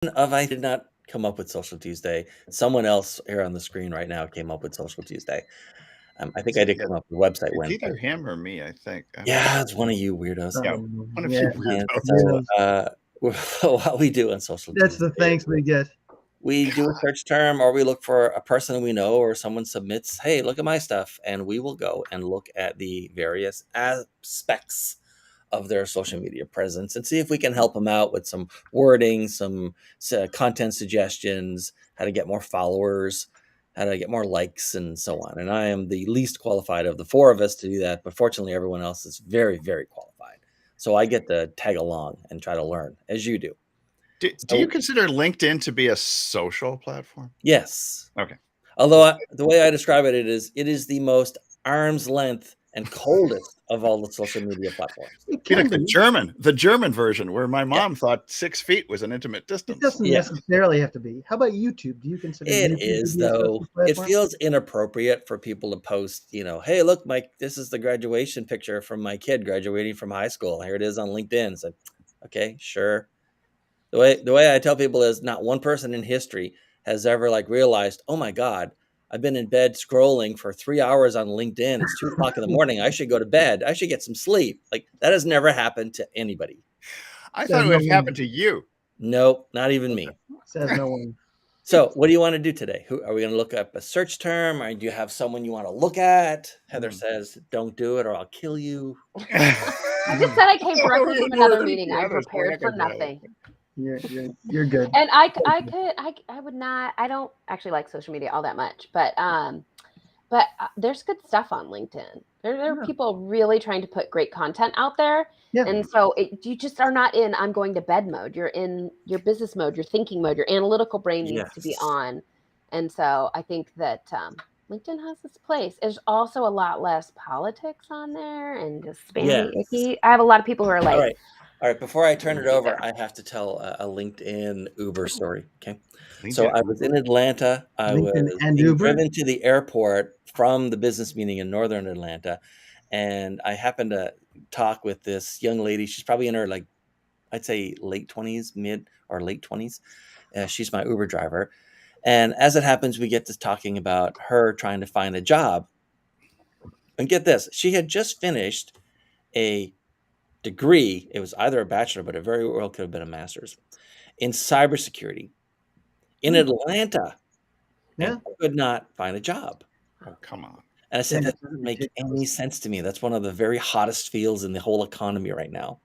I did not come up with Social Tuesday. Someone else here on the screen right now came up with Social Tuesday. I think I did Yeah, come up with the website it's Wednesday. either him or me, I think. I don't know. Yeah, it's one of you weirdos. Yeah, one of Yeah, you And weirdos. so, weirdos. what we do on Social That's the Tuesday thanks we get. we do a search term or we look for a person we know or someone submits, hey, look at my stuff. And we will go and look at the various aspects of their social media presence and see if we can help them out with some wording, some content suggestions, how to get more followers, how to get more likes, and so on. And I am the least qualified of the four of us to do that. But fortunately, everyone else is very, very qualified. So I get to tag along and try to learn as you do. Do you consider LinkedIn to be a social platform? Yes. Okay. Although the way I describe it is the most arm's length and coldest of all the social media platforms. It Be can like be. the German version, where my Yeah. mom thought 6 feet was an intimate It distance. doesn't Yeah. necessarily have to be. How about YouTube? Do you consider It YouTube is, to be a though. social It platform? feels inappropriate for people to post, hey, look, Mike, this is the graduation picture from my kid graduating from high school. Here it is on LinkedIn. So, okay, sure. The way I tell people is not one person in history has ever realized, oh my God, I've been in bed scrolling for 3 hours on LinkedIn. It's 2 o'clock in the morning. I should go to bed. I should get some sleep. That has never happened to anybody. I thought Says it no would have happened one. to you. Nope, not even me. Says no one. So, what do you want to do today? Are we going to look up a search term, or do you have someone you want to look at? Heather says, "Don't do it, or I'll kill you." I just said I came directly from another meeting. I'm prepared for nothing. You're good. And I would not. I don't actually like social media all that much, but there's good stuff on LinkedIn. There are people really trying to put great content out there. Yeah. And so you just are not in I'm going to bed mode. You're in your business mode, your thinking mode, your analytical brain needs to be Yes. on. And so I think that LinkedIn has this place. There's also a lot less politics on there and just spammy, Yes. icky. I have a lot of people who are like, All right. Before I turn it over, I have to tell a LinkedIn Uber story. Okay. So I was in Atlanta. I LinkedIn was and being Uber? driven to the airport from the business meeting in northern Atlanta, and I happened to talk with this young lady. She's probably in her I'd say late 20s, mid or late 20s. She's my Uber driver. And as it happens, we get to talking about her trying to find a job. And get this, she had just finished a degree. It was either a bachelor, but it very well could have been a master's in cybersecurity in Atlanta. Yeah. And could not find a job. Oh, come on. And I said, Yeah, that doesn't make any sense to me. That's one of the very hottest fields in the whole economy right now.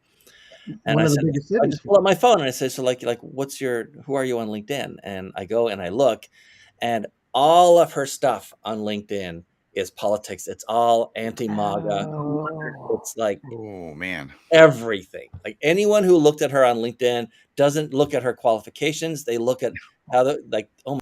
And One I of the said, biggest I cities. just pull up my phone and I say, so who are you on LinkedIn? And I go and I look, and all of her stuff on LinkedIn is politics. It's all anti-MAGA. It's Oh man. everything. Anyone who looked at her on LinkedIn doesn't look at her qualifications. They look at how oh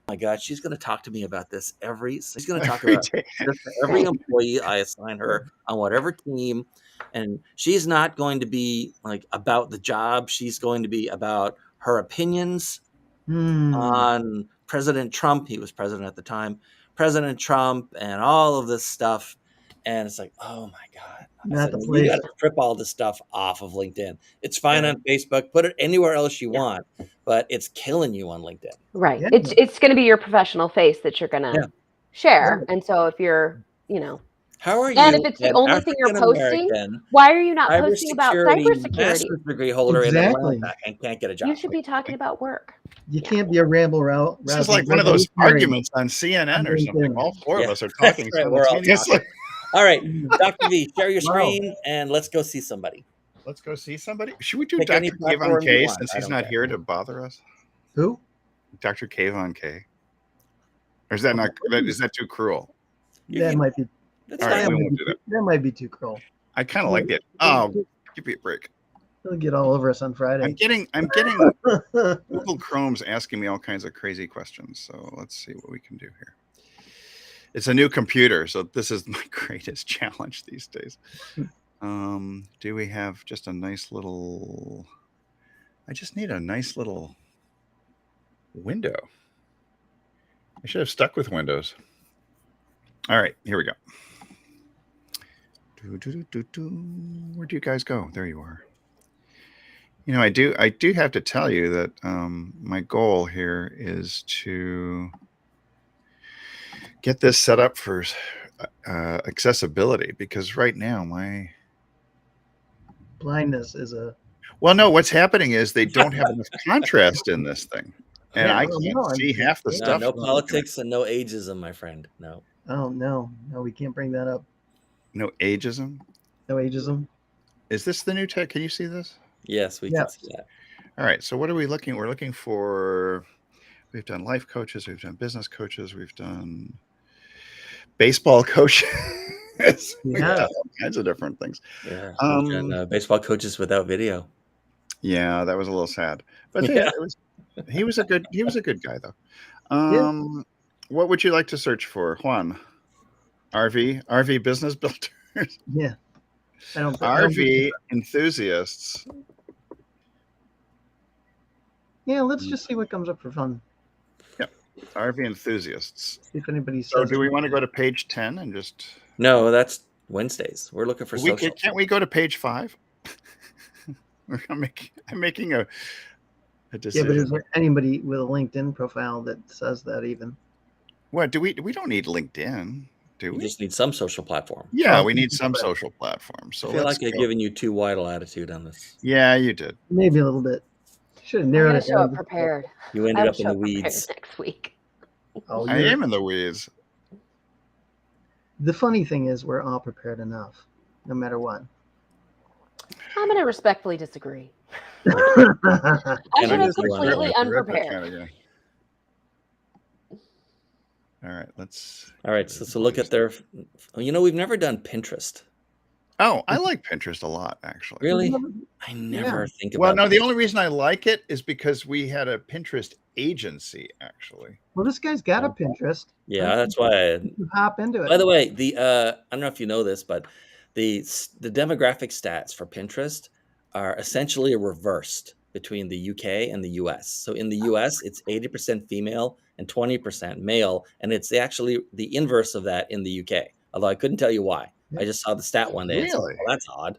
my God, she's going to talk to me about this she's going to talk Every about day. this to every employee I assign her on whatever team. And she's not going to be about the job. She's going to be about her opinions on President Trump. He was president at the time, President Trump, and all of this stuff. And it's oh my God. I Not said, the "No, you place. got to strip all this stuff off of LinkedIn. It's fine on Facebook. Put it anywhere else you want, but it's killing you on LinkedIn." right. Yeah. It's going to be your professional face that you're going to Yeah. share. And so if you're, How are and if you, it's the an only thing you're African posting, American why are you not posting about cybersecurity cybersecurity? master's degree holder in Exactly. Atlanta and can't get a You job? should be talking about work. You can't be a ramble route. This is like one of those arguments on CNN or something. All four of us are talking That's right, we're all simultaneously. talking. All right, Dr. V, share your screen and let's go see somebody. Let's go see somebody. Should we do Pick any Dr. Kayvon platform you K want. since I he's don't not care. here to bother us? Who? Dr. Kayvon K. Or is that not? Is that too cruel? That might be. That's All right, fine. we won't do that. That might be too cruel. I kind of like it. Oh, give me a break. He'll get all over us on Friday. I'm getting Google Chrome's asking me all kinds of crazy questions. So let's see what we can do here. It's a new computer, so this is my greatest challenge these days. Do we have just a nice little? I just need a nice little window. I should have stuck with Windows. All right, here we go. Where do you guys go? There you are. I do have to tell you that my goal here is to get this set up for accessibility, because right now Blindness is a. well, no, what's happening is they don't have enough contrast in this thing, and Yeah, I well, can't no, I'm see just half the saying. No, stuff. no I'm looking at. politics and no ageism, my friend. No. Oh no, we can't bring that up. No ageism. No ageism. Is this the new tech? Can you see this? Yes, we can Yes. see that. All right. So what are we looking? We're looking for. We've done life coaches. We've done business coaches. We've done baseball coaches. We've Yeah. done all kinds of different things. Yeah. We've done, baseball coaches without video. Yeah, that was a little sad, but Yeah. it was. He was a good guy though. What would you like to search for, Juan? RV business builders, Yeah. I don't think RV enthusiasts. Yeah, let's just see what comes up for fun. RV enthusiasts. See if anybody So, says. do we want to go to page 10 and just? No, that's Wednesdays. We're looking for social. Can't we go to page 5? I'm making a Yeah, decision. but is there anybody with a LinkedIn profile that says that even? What do we don't need LinkedIn, do We we? just need some social platform. Yeah, Oh, we need some right. social platform. So I feel let's like I've go. given you too wide a latitude on this. Yeah, you did. Maybe a little bit. Should have I narrowed gotta it show down. up prepared. You I ended will up in show the up prepared weeds. next week. Oh, I you're- am in the weeds. The funny thing is, we're all prepared enough, no matter what. I'm gonna respectfully disagree. And I I should have just wanna- completely Terrific unprepared. kind of guy. All right, let's. All right, so look at their. We've never done Pinterest. Oh, I like Pinterest a lot, actually. Really? I never think about. Well, no, the only reason I like it is because we had a Pinterest agency, actually. Well, this guy's got a Pinterest. Yeah, that's why. You hop into it. By the way, I don't know if you know this, but the demographic stats for Pinterest are essentially reversed between the UK and the US. So in the US, it's 80% female and 20% male, and it's actually the inverse of that in the UK. Although I couldn't tell you why. I just saw the stat one day. And said, Really? well, that's odd.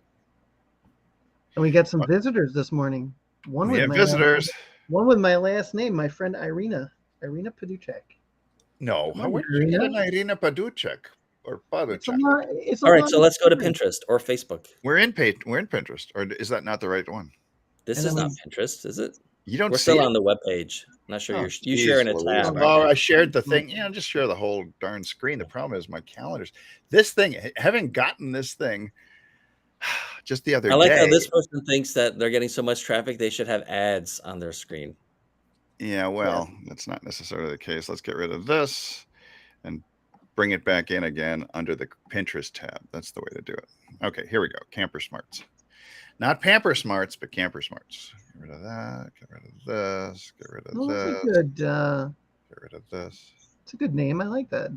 And we got some visitors this morning. One We with have my visitors. one with my last name, my friend Irina Paduchek. No, Come on, where did you get an Irina. Irina Paduchek or It's a Paduchek? lot. It's a All right, lot so of let's go to fun. Pinterest or Facebook. We're in Pinterest, or is that not the right one? This And is then not Pinterest, is it? You don't We're see still it? on the web page. Not sure Oh, you geez, sharing a Louise. tab. aren't Oh, you? I shared the thing. Yeah, just share the whole darn screen. The problem is my calendars. This thing, having gotten this thing just the other I like day. how this person thinks that they're getting so much traffic they should have ads on their screen. Yeah, well, that's not necessarily the case. Let's get rid of this and bring it back in again under the Pinterest tab. That's the way to do it. Okay, here we go. Camper Smarts. Not Pamper Smarts, but Camper Smarts. Get rid of that. Get rid of this. Get rid of Well, this. that's a good. Get rid of this. It's a good name. I like that.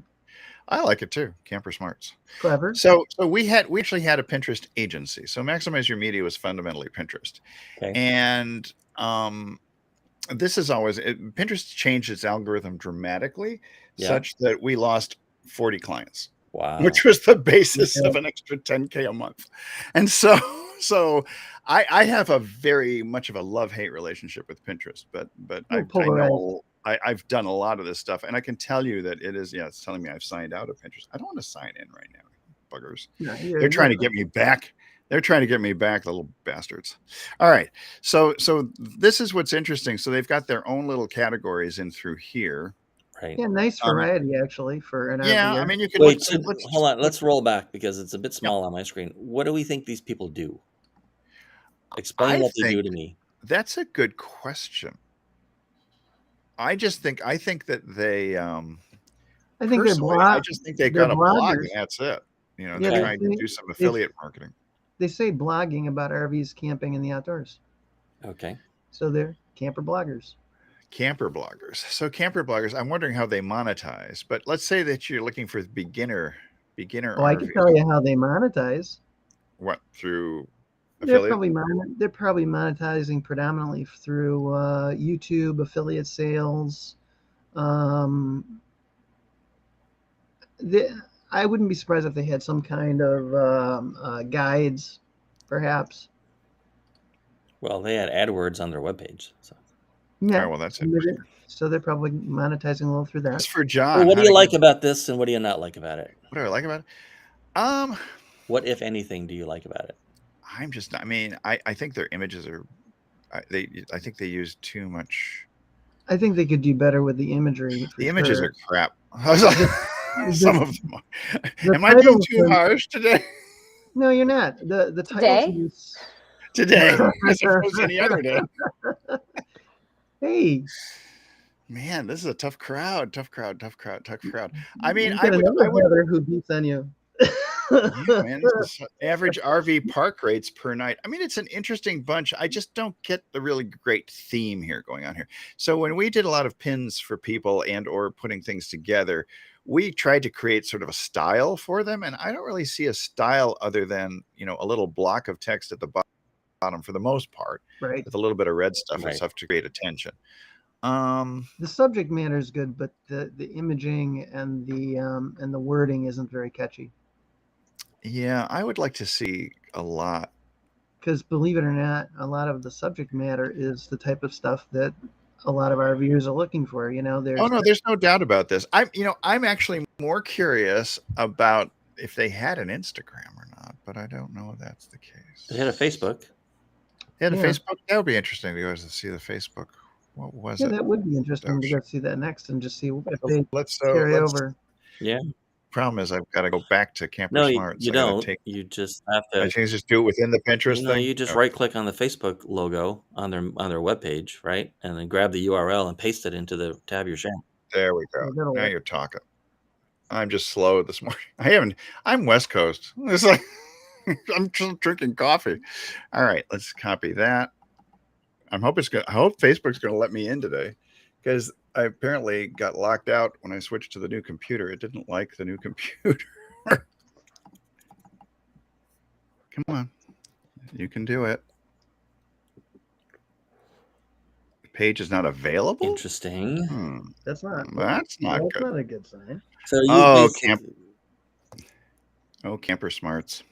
I like it too. Camper Smarts. Clever. So we actually had a Pinterest agency. So Maximize Your Media was fundamentally Pinterest. Okay. And this is always Pinterest changed its algorithm dramatically, Yeah. such that we lost 40 clients, Wow. which was the basis Yeah. of an extra 10K a month. And so I have a very much of a love-hate relationship with Pinterest, but I polarized. know I've done a lot of this stuff, and I can tell you that it is, it's telling me I've signed out of Pinterest. I don't want to sign in right now, buggers. Yeah, They're trying to get me back. They're trying to get me back, the little bastards. All right. So this is what's interesting. So they've got their own little categories in through here. Right. Yeah, nice variety actually for an Yeah, RVer. I mean, you can Wait, so hold on. Let's roll back because it's a bit small on my screen. What do we think these people do? Explain I what they do think to me. That's a good question. I think that they I think they're personally, I blog. just think they they're got a blog bloggers. and that's it. You know, Yeah, they're they trying to say- do some affiliate marketing. They say blogging about RVs, camping, and the outdoors. Okay. So they're camper bloggers. Camper bloggers. So camper bloggers, I'm wondering how they monetize. But let's say that you're looking for beginner Oh, I can RV. tell you how they monetize. What, through They're affiliate? probably monetizing predominantly through YouTube affiliate sales. I wouldn't be surprised if they had some kind of guides, perhaps. Well, they had AdWords on their webpage. So, All Yeah. right, well, that's and they're- interesting. So they're probably monetizing a little through that. As for well, John, what how do you to like get- about this, and what do you not like about it? what do I like about it? What, if anything, do you like about it? I'm just. I mean, I think their images are. I think they use too much. I think they could do better with the imagery. For The images sure. are crap. Some of them. the Am I being titles too are- harsh today? No, you're not. The Today? titles. Today, as opposed to any other day. Hey, Man, this is a tough crowd. Tough crowd. I mean, you I got would. another brother who beats on you. Yeah, man, this is average RV park rates per night. I mean, it's an interesting bunch. I just don't get the really great theme here going on here. So when we did a lot of pins for people and or putting things together, we tried to create sort of a style for them, and I don't really see a style other than, you know, a little block of text at the bottom for the most part, Right. with a little bit of red stuff Right. and stuff to create attention. The subject matter is good, but the imaging and the wording isn't very catchy. Yeah, I would like to see a lot. Because believe it or not, a lot of the subject matter is the type of stuff that a lot of our viewers are looking for. You know, there's Oh no, there's no doubt about this. I'm actually more curious about if they had an Instagram or not, but I don't know if that's the case. They had a Facebook. They had a Yeah. Facebook. That would be interesting to go to see the Facebook. What was yeah, it? that would be interesting to Oh, go see that next and just see if they Let's carry over. Yeah. Problem is, I've got to go back to Camper No, Smart. you I gotta don't. You just have I to. can just do it within the Pinterest No, thing. you just Oh, right click on the Facebook logo on their webpage, right, and then grab the URL and paste it into the tab you're sharing. there we go. Yeah, that'll Now work. you're talking. I'm just slow this morning. I'm West Coast. It's like I'm just drinking coffee. All right, let's copy that. I hope Facebook's going to let me in today, because I apparently got locked out when I switched to the new computer. It didn't like the new computer. Come on, you can do it. The page is not available. Interesting. That's not. That's not that's good. not a good sign. So you Oh, basically- Camper Smarts.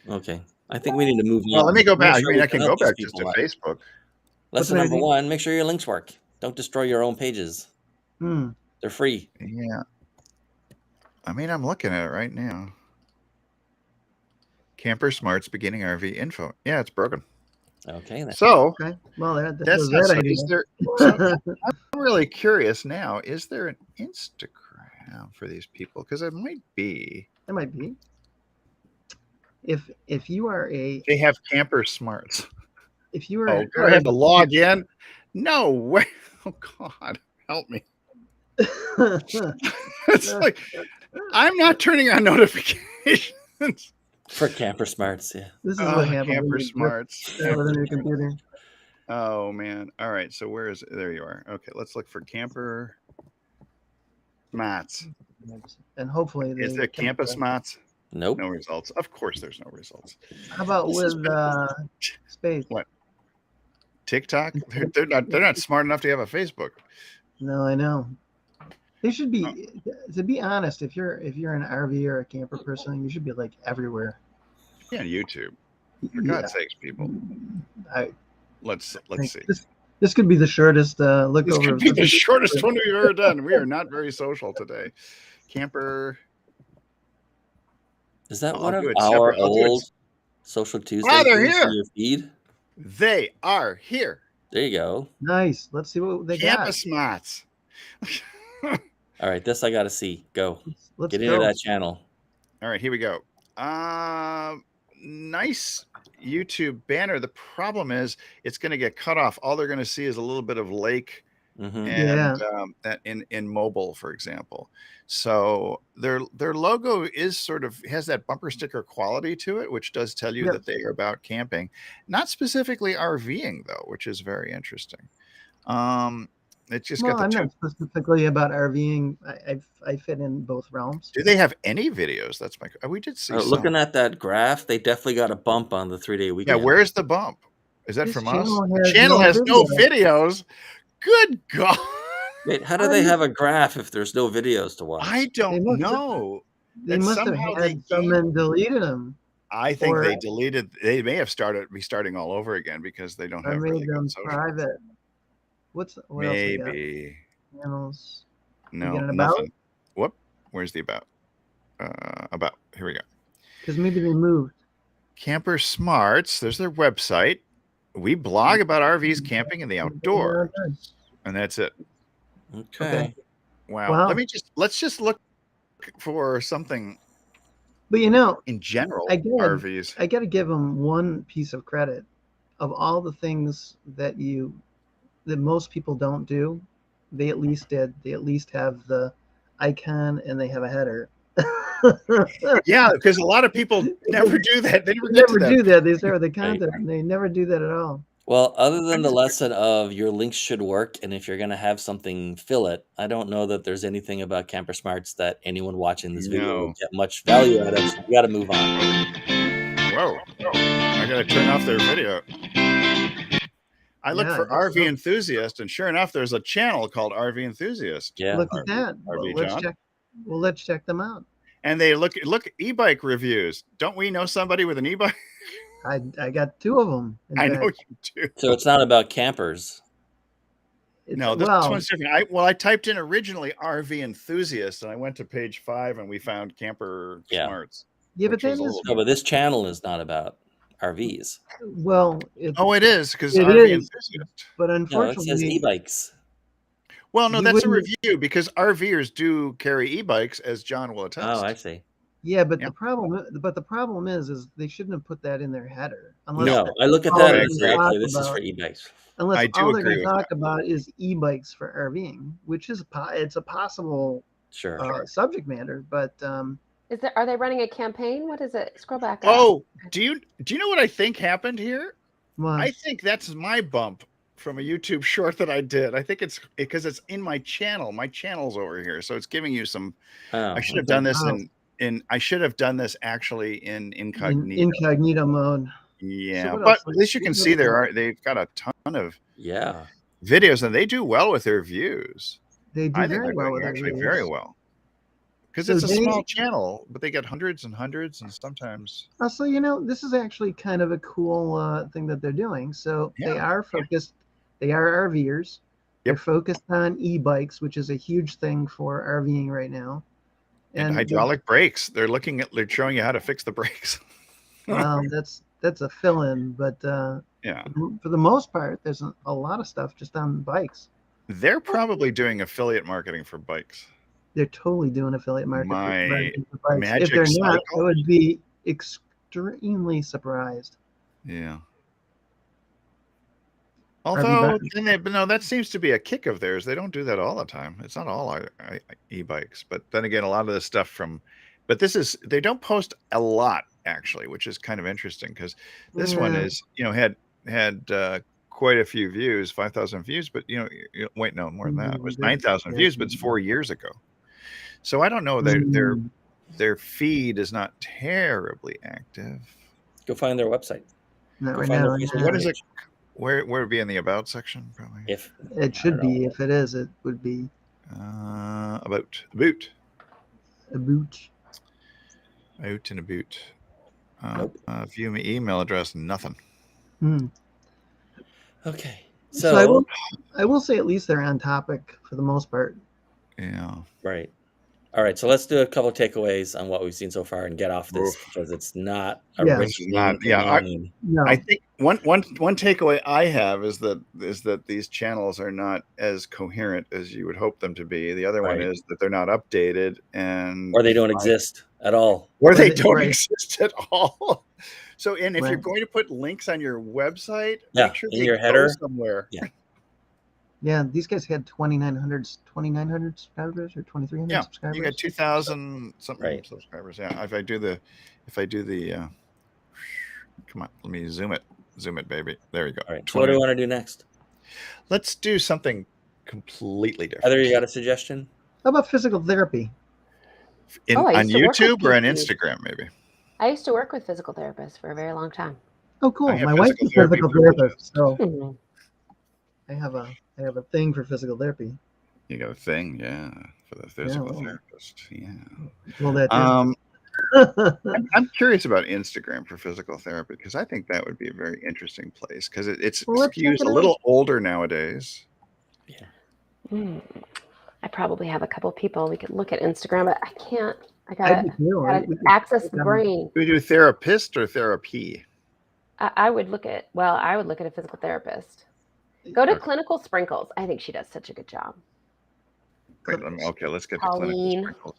okay. I think we need to move on. Well, let me go Make back. sure I mean, we I can go help these back just to people out. Facebook. Lesson What's number that? 1: make sure your links work. Don't destroy your own pages. Hmm. They're free. Yeah. I mean, I'm looking at it right now. Camper Smarts beginning RV info. Yeah, it's broken. Okay. Then. So Okay. Well, that that's was not that so. idea. Is there? So I'm really curious now. Is there an Instagram for these people? Because it might be. That might be. If you are a They have Camper Smarts. if you are Oh, do I have to log in? No way. Oh God, help me. It's like I'm not turning on notifications. For Camper Smarts, yeah. This is Oh, what happens Camper when you Smarts. grip with a new computer. Oh man. All right. So where is it? There you are. Okay, let's look for Camper Smarts. And hopefully Is there Campus Smarts? Nope. No results. Of course there's no results. How about This is with space? What? TikTok? They're not smart enough to have a Facebook. No, I know. They should be. To be honest, if you're an RV or a camper person, you should be like everywhere. Yeah, YouTube. For Yeah. God's sakes, people. I Let's think see. This could be the shortest look This over. could of be the something. shortest one we've ever done. We are not very social today. Camper. Is that I'll one of do it our separate. I'll do it old Social Tuesday Ah, they're things here. in your feed? They are here. There you go. Nice. Let's see what they Campus Smarts. All right, this I got to see. Go. Let's Get go. into that channel. All right, here we go. Nice YouTube banner. The problem is it's going to get cut off. All they're going to see is a little bit of lake Hmm. and that in mobile, for example. So their logo is sort of has that bumper sticker quality to it, which does tell you Yep. that they are about camping, not specifically RVing though, which is very interesting. It's just Well, got I'm the two. not specifically about RVing. I fit in both realms. Do they have any videos? That's my. We did see. some. Looking at that graph, they definitely got a bump on the 3-day Yeah, weekend. where's the bump? Is that This from us? channel The has channel no has no video. videos. Good God. Wait, how do they have a graph if there's no videos to watch? I don't must have- know. They That must have somehow they had some and deleted them. I think Or- they deleted. They may have be starting all over again because they don't I have really made them good social. private. What else we got? Maybe Channels. no, get an about? nothing. Whoop. Where's the about? About. Here we go. Because maybe they moved. Camper Smarts. There's their website. We blog about RVs, camping, and the outdoors, and that's it. Okay. Wow. Wow. Let's just look for something But you know, in general. I did. RVs. I got to give them one piece of credit. Of all the things that most people don't do, they at least did. They at least have the icon and they have a header. Yeah, because a lot of people never do that. They never They get to never that. do that. They start with the content. And they never do that at all. Well, other than the lesson of your links should work, and if you're going to have something, fill it. I don't know that there's anything about Camper Smarts that anyone watching this video No. will get much value out of. So we got to move on. Whoa. I got to turn off their video. I looked Yeah, for that's RV so- Enthusiast, and sure enough, there's a channel called RV Enthusiast. Yeah. Look at that. RV Let's John. check. Well, let's check them out. And they look e-bike reviews. Don't we know somebody with an e-bike? I got two of them. I know you do. So it's not about campers. No, this one's different. I typed in originally RV Enthusiast, and I went to page 5, and we found Camper Yeah. Smarts. Yeah, but which was that a is little No, but this channel is not about RVs. well. Oh, it is because It RV is. Enthusiast. But No, it says unfortunately, e-bikes. Well, no, You that's a wouldn't- review because RVers do carry e-bikes, as John will attest. Oh, I see. yeah. But Yeah. the problem is they shouldn't have put that in their header. Unless No, I look at all that they're and gonna say, talk okay, this is for about- e-bikes. unless I do all they're agree going to with talk about is e-bikes for RVing, which is it's a possible Sure. subject matter. But Are they running a campaign? What is it? Scroll back up. Oh, do you know what I think happened here? well, I think that's my bump from a YouTube short that I did. I think it's because it's in my channel. My channel's over here, so it's giving you some. Oh, I should have okay. done this Oh. in. I should have done this actually in incognito. incognito mode. Yeah, what but else at would- least you can what see else they've got a ton of Yeah. videos, and they do well with their views. They do I think very they're well doing with their actually videos. very well because So it's a they- small channel, but they get hundreds and hundreds, and sometimes Also, this is actually kind of a cool thing that they're doing. So they Yeah. are focused. They are RVers. They're Yep. focused on e-bikes, which is a huge thing for RVing right now. and they- hydraulic brakes. They're showing you how to fix the brakes. well, that's a fill-in, but Yeah, for the most part, there's a lot of stuff just on bikes. they're probably doing affiliate marketing for bikes. They're totally doing affiliate marketing for bikes. If magic they're not, cycle? I would be extremely surprised. Yeah. RV Although, bike. no, that seems to be a kick of theirs. They don't do that all the time. It's not all e-bikes, but then again, a lot of the stuff but they don't post a lot actually, which is kind of interesting because this one Yeah. is, had quite a few views, 5,000 views, but wait, no, more than that. It was Mm, 9,000 views, but it's 4 years ago. So I don't know. Mm, Their feed is not terribly active. Go find their website. not Go right find now. their Facebook yeah. What is it? page. Where would it be in the about section? Probably. If It should be. If it is, it would be About the boot. a boot. Out and a boot. Nope. View my email address. Nothing. Hmm. okay, So I will say at least they're on topic for the most part. Yeah. right. All right, so let's do a couple takeaways on what we've seen so far and get off this Oof. because it's not a Yeah. rich This is not- thing yeah, I- line. No, I think one takeaway I have is that these channels are not as coherent as you would hope them to be. The other one Right. is that they're not updated and Or they don't exist at all. or they Right, don't right. exist at all. So, and if you're Right. going to put links on your website, Yeah, make sure in they your go header. somewhere. yeah, these guys had 2,900 subscribers or 2,300 Yeah, subscribers. you got 2,000 something Right. subscribers. Yeah, if I do the, come on, let me zoom it, baby. There you go. All right, so what do we want to do next? Let's do something completely different. Heather, you got a suggestion? How about physical therapy? I On used to work with YouTube or on PT. Instagram, maybe. I used to work with physical therapists for a very long time. Oh, cool. I have My wife's a physical therapy physical therapist, privileges. so I have a thing for physical therapy. You got a thing, yeah, for the physical well. therapist. Yeah. Well, that Um, I'm curious about Instagram for physical therapy because I think that would be a very interesting place because it's Well, let's check skews it a out. little older nowadays. I probably have a couple people we could look at Instagram, but I can't. I I do gotta, too. gotta We could access click the on- brain. Do we do therapist or therapy? I would look at. Well, I would look at a physical therapist. Go to Clinical Sprinkles. I think she does such a good job. Wait, okay, let's get to Colleen. clinical sprinkles.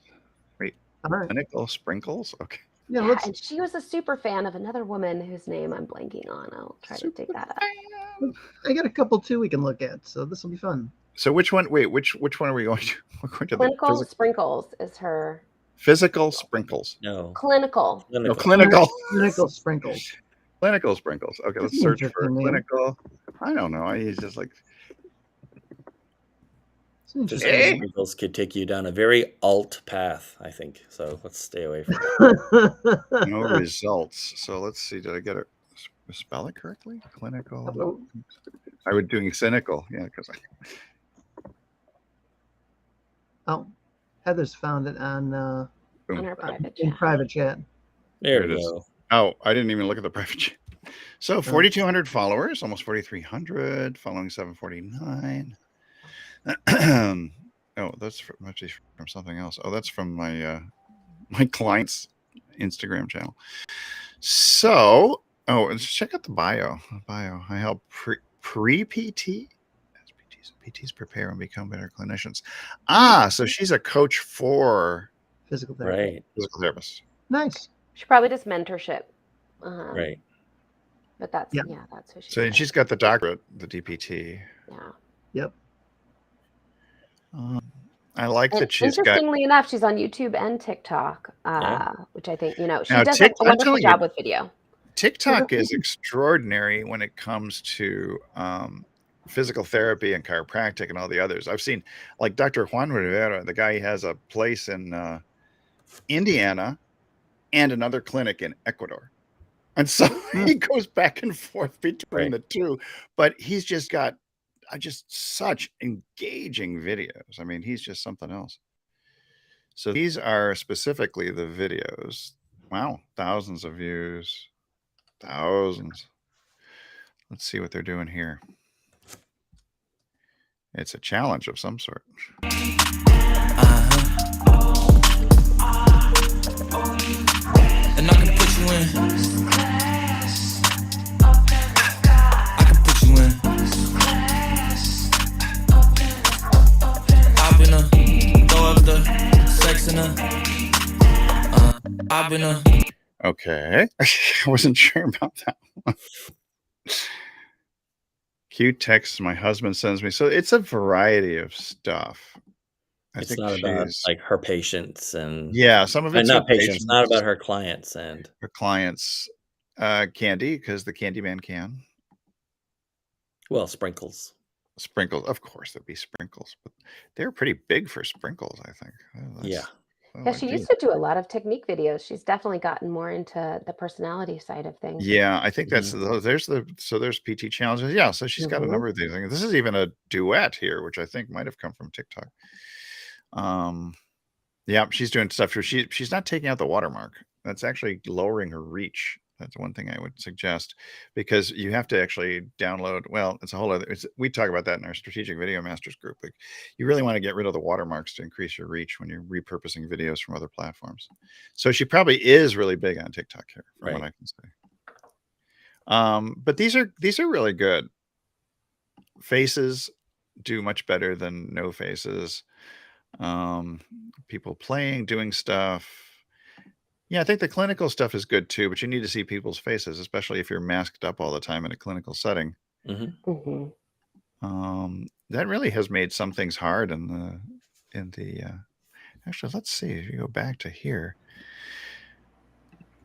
Wait, All right. clinical sprinkles? Okay. Yeah, Yeah, let's. and she was a super fan of another woman whose name I'm blanking on. I'll try to dig that up. I got a couple too we can look at, so this will be fun. So which one? Wait, which one are we going to? We're going to Clinical the Sprinkles is her. physical sprinkles. No. Clinical. No, clinical. Clinical sprinkles. Clinical sprinkles. Okay, let's That's search for interesting name. clinical. I don't know. He's just like It's an Just interesting sprinkles could take you down a very alt path, I think. So let's stay away from it. no results. So let's see. Did I get it? Spell it correctly? Clinical. I was doing cynical. Yeah, because Oh, Heather's found it on On our private in chat. private chat. There There we it is. go. Oh, I didn't even look at the private chat. So 4,200 followers, almost 4,300, following 749. Oh, that's must be from something else. Oh, that's from my my client's Instagram channel. So, let's check out the bio. I help pre-PT. PTs prepare and become better clinicians. So she's a coach for Physical therapy. Right. physical therapists. Nice. She probably does mentorship. Right. But that's Yeah. that's who she So is. she's got the doctorate, the DPT. Yeah. Yep. I like And that she's got. interestingly enough, she's on YouTube and TikTok, Yeah. which I think she Now, does a I'm wonderful telling job you, with video. TikTok is extraordinary when it comes to physical therapy and chiropractic and all the others. I've seen like Dr. Juan Rivera, the guy has a place in Indiana and another clinic in Ecuador. And so he goes back and forth between the two, but he's just got just such engaging videos. I mean, he's just something else. So these are specifically the videos. Wow, thousands of views. Thousands. Let's see what they're doing here. It's a challenge of some sort. And I can put you in. I can put you in. I've been a throw up the sex in a. I've been a. Okay. I wasn't sure about that one. Cute texts my husband sends me. So it's a variety of stuff. I It's think not about she's like her patients and yeah, some of it's not her patients, not about her clients and her clients. Candy, because the Candyman can. well, sprinkles. Sprinkles, of course, there'd be sprinkles, but they're pretty big for sprinkles, I think. Yeah. Yeah, she used to do a lot of technique videos. She's definitely gotten more into the personality side of things. Yeah, I think that's there's PT challenges. Yeah, so she's got a number of these things. This is even a duet here, which I think might have come from TikTok. Yeah, she's doing stuff. She's not taking out the watermark. That's actually lowering her reach. That's one thing I would suggest because you have to actually download. Well, it's a whole other. We talk about that in our strategic video masters group. Like, you really want to get rid of the watermarks to increase your reach when you're repurposing videos from other platforms. So she probably is really big on TikTok here, from what I can say. But these are really good. Faces do much better than no faces. People playing, doing stuff. Yeah, I think the clinical stuff is good too, but you need to see people's faces, especially if you're masked up all the time in a clinical setting. Mm-hmm. That really has made some things hard in the actually, let's see if you go back to here.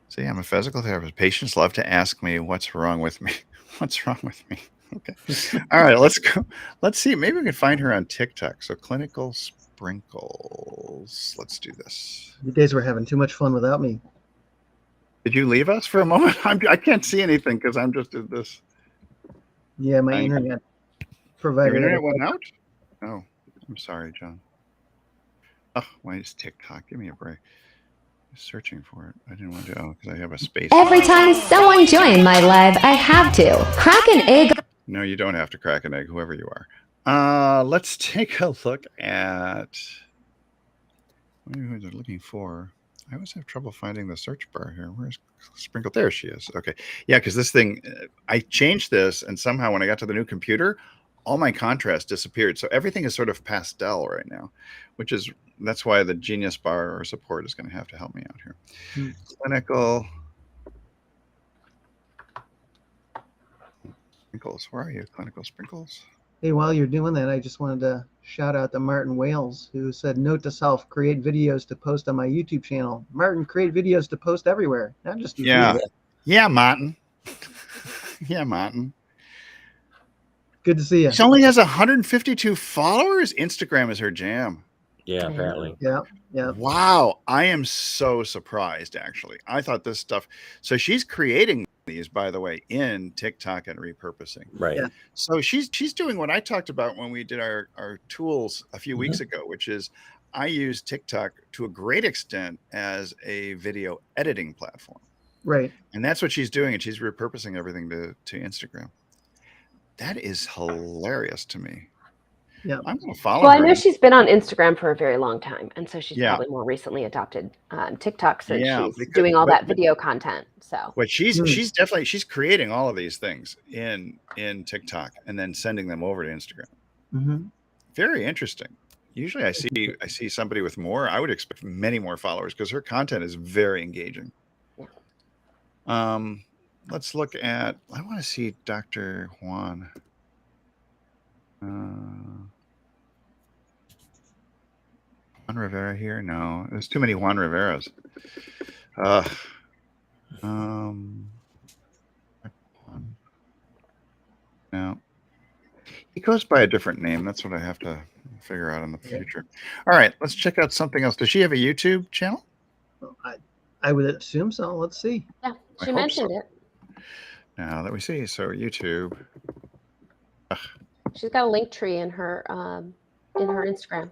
See, I'm a physical therapist. Patients love to ask me what's wrong with me. What's wrong with me? Okay. All right, let's go. Let's see. Maybe we can find her on TikTok. So clinical sprinkles. Let's do this. You guys were having too much fun without me. Did you leave us for a moment? I can't see anything because I'm just at this. Yeah, my internet provider. Your internet went out? Oh, I'm sorry, John. Oh, why is TikTok? Give me a break. Searching for it. I didn't want to. Oh, because I have a space. Every time someone joins my live, I have to crack an egg. No, you don't have to crack an egg, whoever you are. Let's take a look at who they're looking for. I always have trouble finding the search bar here. Where's Sprinkle? There she is. Okay. Yeah, because this thing, I changed this, and somehow when I got to the new computer, all my contrast disappeared. So everything is sort of pastel right now, that's why the Genius Bar or support is going to have to help me out here. Clinical Sprinkles. Where are you? Clinical Sprinkles. Hey, while you're doing that, I just wanted to shout out to Martin Wales, who said, "Note to self: create videos to post on my YouTube channel." Martin, create videos to post everywhere, not just YouTube. Yeah. Yeah, Martin. Yeah, Martin. Good to see you. She only has 152 followers. Instagram is her jam. Yeah, apparently. Yeah, yeah. Wow. I am so surprised, actually. I thought this stuff. So she's creating these, by the way, in TikTok and repurposing. Right. Yeah. So she's doing what I talked about when we did our tools a few weeks ago, which is I use TikTok to a great extent as a video editing platform. Right. And that's what she's doing. And she's repurposing everything to Instagram. That is hilarious to me. Yeah. I'm going to follow Well, her. I know she's been on Instagram for a very long time, and so she's Yeah. probably more recently adopted TikTok since Yeah, she's because- doing all but- that video content. So But she's definitely creating all of these things in TikTok and then sending them over to Instagram. Mm-hmm. Very interesting. Usually I see somebody with more. I would expect many more followers because her content is very engaging. Let's look at. I want to see Dr. Juan. Juan Rivera here? No, there's too many Juan Riveras. No, he goes by a different name. That's what I have to figure out in the future. All right, let's check out something else. Does she have a YouTube channel? Well, I would assume so. Let's see. yeah, I she hope mentioned so. it. Now that we see, so YouTube. She's got a link tree in her Instagram.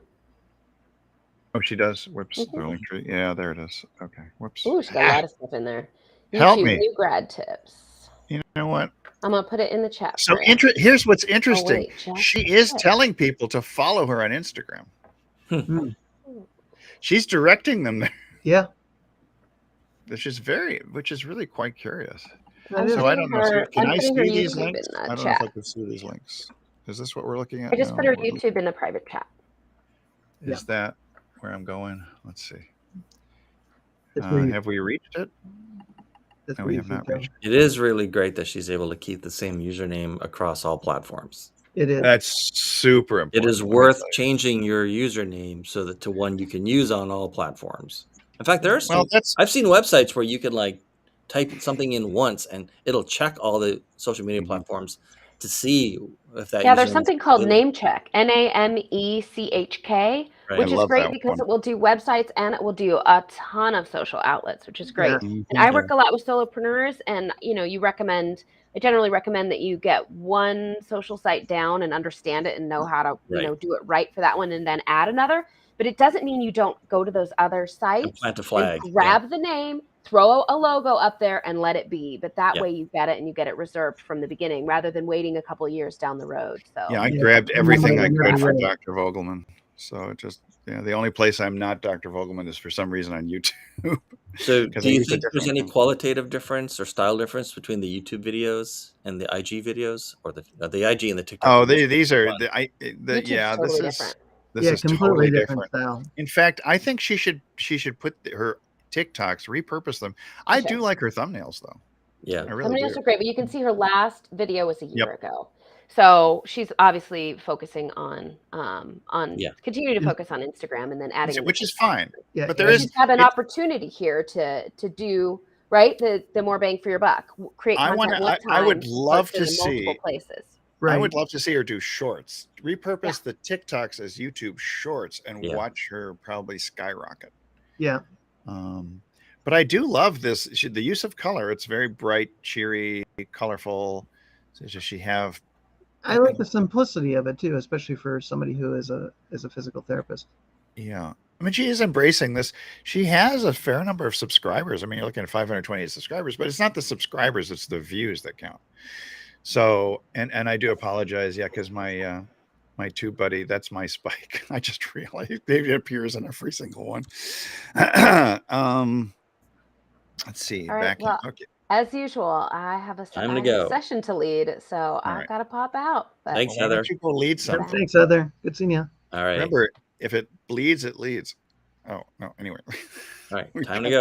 Oh, she does. Whoops, the Mhm. link tree. Yeah, there it is. Okay, whoops. Ooh, she's got a lot of stuff in there. Help YouTube me. New grad tips. You know what? I'm gonna put it in the chat. So for you. here's what's interesting. wait, Jack, She is what? telling people to follow her on Instagram. Hmm. She's directing them there, Yeah. which is really quite curious. That is. So I don't know. her- Can I'm I putting see her these YouTube in links? the I don't know chat. if I can see these links. Is this what we're looking at? I just now? put her What is- YouTube in the private chat. Is that where I'm going? Let's see. That's where you- Have we reached it? that's No, where we you have not should go. reached. It is really great that she's able to keep the same username across all platforms. It is. That's super It important. is worth changing your username so that to one you can use on all platforms. In fact, there are some. Well, that's I've seen websites where you can like type something in once and it'll check all the social media Mhm. platforms to see if that. Yeah, there's username something is called available. NameCheck, NameCheck, Right. which I is love great that because one. it will do websites and it will do a ton of social outlets, which is great. Yeah. Mhm. And I work a lot with solopreneurs, and I generally recommend that you get one social site down and understand it and know how to Right. do it right for that one, and then add another. But it doesn't mean you don't go to those other And sites plant a flag. and grab the name, throw a logo up there, and let it be. But that Yeah. way you get it and you get it reserved from the beginning, rather than waiting a couple of years down the road. So Yeah, I Yeah. grabbed everything I Yeah. could for Yeah. Dr. Vogelman. So it just the only place I'm not Dr. Vogelman is for some reason on YouTube. So, 'Cause do I you use a think there's different any one. qualitative difference or style difference between the YouTube videos and the IG videos, or the IG and the TikTok? Oh, videos? these are Fun. YouTube's yeah. totally This different. Yeah, is completely totally different different. style. In fact, I think she should put her TikToks, repurpose them. I Okay. do like her thumbnails though. Yeah. I really Thumbnails do. are great, but you can see her last video was a year Yep. ago. So she's obviously focusing on Yeah. continuing to And- focus on Instagram and then adding in the Which is TikTok. fine. Yeah. But there and- is- She's got an it- opportunity here to do right the more bang for your buck. Create I content wanna- one I time, would put love it to in multiple see- places. right. I would love to see her do shorts. Repurpose the TikToks as YouTube shorts and Yeah. watch her probably skyrocket. Yeah. But I do love this. The use of color. It's very bright, cheery, colorful. So does she have? I like the simplicity of it too, especially for somebody who is a physical therapist. Yeah. I mean, she is embracing this. She has a fair number of subscribers. I mean, you're looking at 528 subscribers, but it's not the subscribers, it's the views that count. So, and I do apologize, yeah, because my my tube buddy, that's my Spike. I just realized it appears in every single one. Let's see. All right, Back well, in. Okay. as usual, I have a Time to I have a go. session to lead, so I've right. got to pop out. But Thanks, Well, why Heather. don't you go lead Yep, something? thanks, Heather. Good seeing you. All right. Remember, if it bleeds, it leads. Oh, no. Anyway. All right. Time to go.